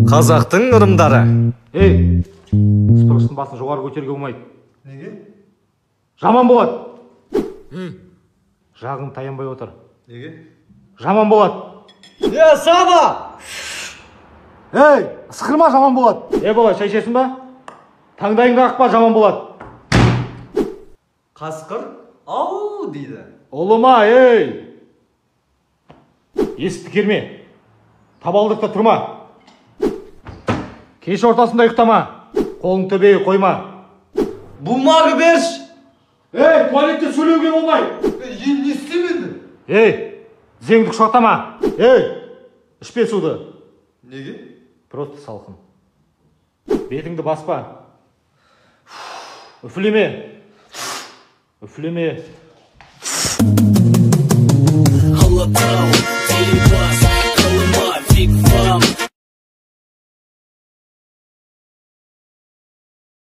Қазақтың ырымдары. Ей, спұрыстың басын жоғары көтерге болмайды. Неге? Жаман болады. Жағың таянбай отыр. Неге? Жаман болады. Саба! Ей, ысқырма, жаман болады. Бала, шай ішесің ба? Таңдайыңды қақпа, жаман болады. Қасқыр ау дейді. Ұлыма, ей! Есікті керме. Табалдырықта тұрма. Кеш ортасында ұйықтама. Қолың төбеге қойма. Бумага берш. Ей, туалетте сөйлеуге болмай. Не істемеді? Ей, зеңді құшақтама. Ей, ішпе суды. Неге? Просто салқын. Бетіңді баспа. Үфлеме. Үфлеме. Алатау,